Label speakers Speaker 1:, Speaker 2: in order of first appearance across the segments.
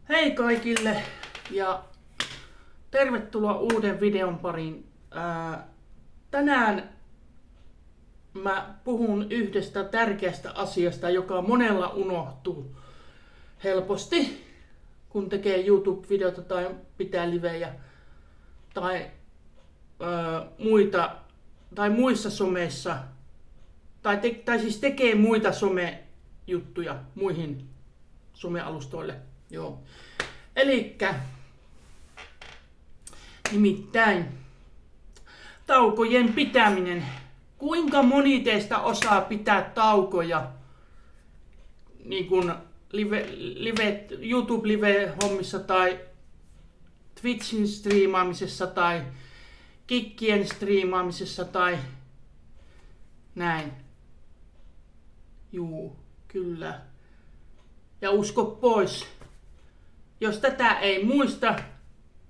Speaker 1: Hei kaikille ja tervetuloa uuden videon pariin. Tänään mä puhun yhdestä tärkeästä asiasta, joka monella unohtuu helposti, kun tekee YouTube-videota tai pitää livejä tai muita tai muissa someissa tai siis tekee muita somejuttuja muihin somealustoille. Joo. Elikkä nimittäin taukojen pitäminen. Kuinka moni teistä osaa pitää taukoja niin kuin YouTube-live-hommissa tai Twitchin striimaamisessa tai Kikkien striimaamisessa tai näin. Juu, kyllä. Ja usko pois. Jos tätä ei muista,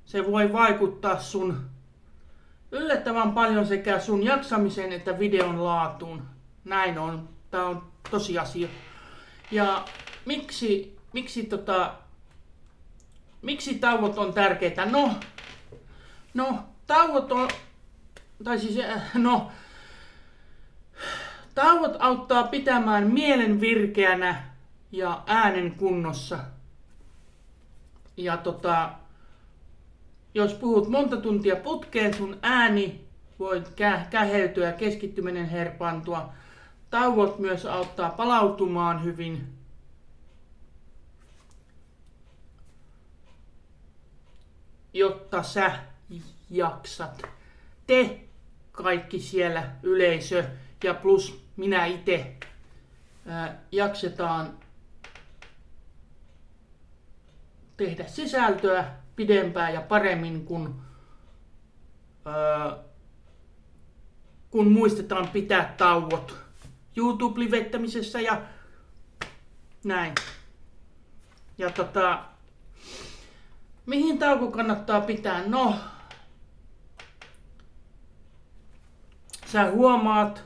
Speaker 1: se voi vaikuttaa sun yllättävän paljon sekä sun jaksamiseen että videon laatuun. Näin on. Tää on tosiasia. Ja miksi tauot on tärkeitä? Tauot on, tauot auttaa pitämään mielen virkeänä ja äänen kunnossa. Ja jos puhut monta tuntia putkeen, sun ääni voi käheytyä ja keskittyminen herpaantua. Tauot myös auttaa palautumaan hyvin. Jotta sä jaksat. Te kaikki siellä yleisö ja plus minä itse jaksetaan tehdä sisältöä pidempään ja paremmin, kun muistetaan pitää tauot YouTube-livettämisessä ja näin. Ja mihin tauko kannattaa pitää? Sä huomaat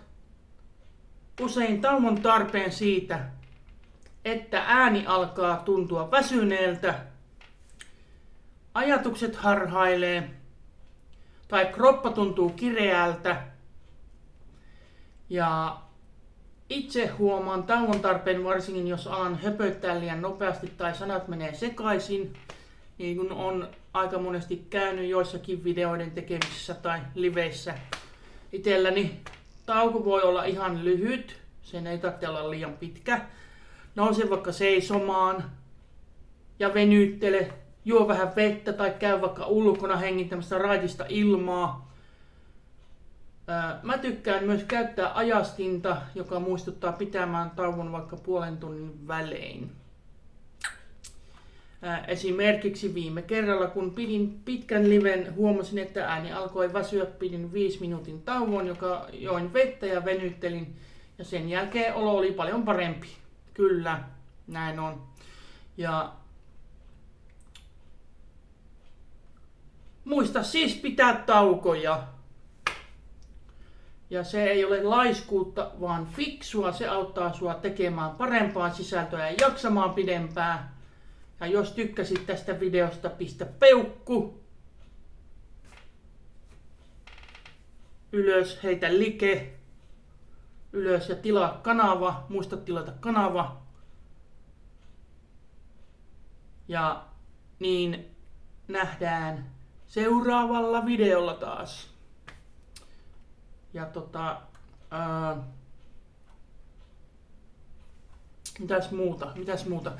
Speaker 1: usein tauon tarpeen siitä, että ääni alkaa tuntua väsyneeltä, ajatukset harhailee tai kroppa tuntuu kireältä. Ja itse huomaan tauon tarpeen varsinkin, jos alan höpöttää liian nopeasti tai sanat menee sekaisin, niin kuin on aika monesti käynyt joissakin videoiden tekemisissä tai liveissä. Itselläni tauko voi olla ihan lyhyt, sen ei tarvitse olla liian pitkä. Nouse vaikka seisomaan ja venyttele, juo vähän vettä tai käy vaikka ulkona hengittämässä raitista ilmaa. Mä tykkään myös käyttää ajastinta, joka muistuttaa pitämään tauon vaikka puolen tunnin välein. Esimerkiksi viime kerralla, kun pidin pitkän liven, huomasin, että ääni alkoi väsyä, pidin 5 minuutin tauon, joka join vettä ja venyttelin. Ja sen jälkeen olo oli paljon parempi. Kyllä, näin on. Ja muista siis pitää taukoja. Ja se ei ole laiskuutta, vaan fiksua. Se auttaa sua tekemään parempaa sisältöä ja jaksamaan pidempään. Ja jos tykkäsit tästä videosta, pistä peukku. Ylös, heitä like. Ylös ja tilaa kanava. Muista tilata kanava. Ja niin nähdään seuraavalla videolla taas. Ja mitäs muuta?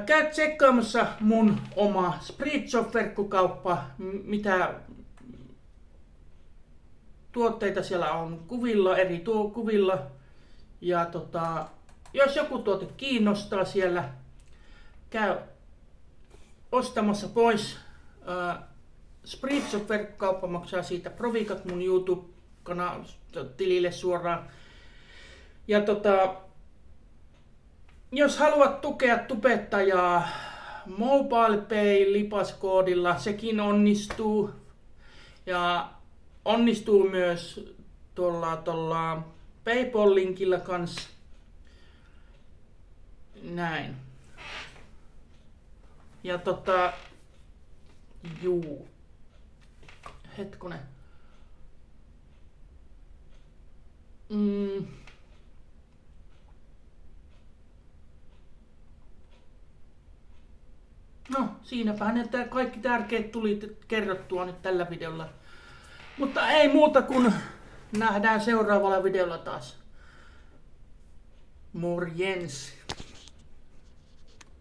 Speaker 1: Käy tsekkaamassa mun oma Spritshop-verkkokauppa, mitä tuotteita siellä on kuvilla, eri kuvilla. Ja jos joku tuote kiinnostaa siellä, käy ostamassa pois. Spritshop-verkkokauppa maksaa siitä provikat mun YouTube-tilille suoraan. Ja jos haluat tukea tubettajaa MobilePay-lipaskoodilla, sekin onnistuu. Ja onnistuu myös tuolla PayPal-linkillä kanssa. Näin. Ja hetkonen. No, siinäpähän ne kaikki tärkeät tuli kerrottua nyt tällä videolla. Mutta ei muuta kuin nähdään seuraavalla videolla taas. Morjens.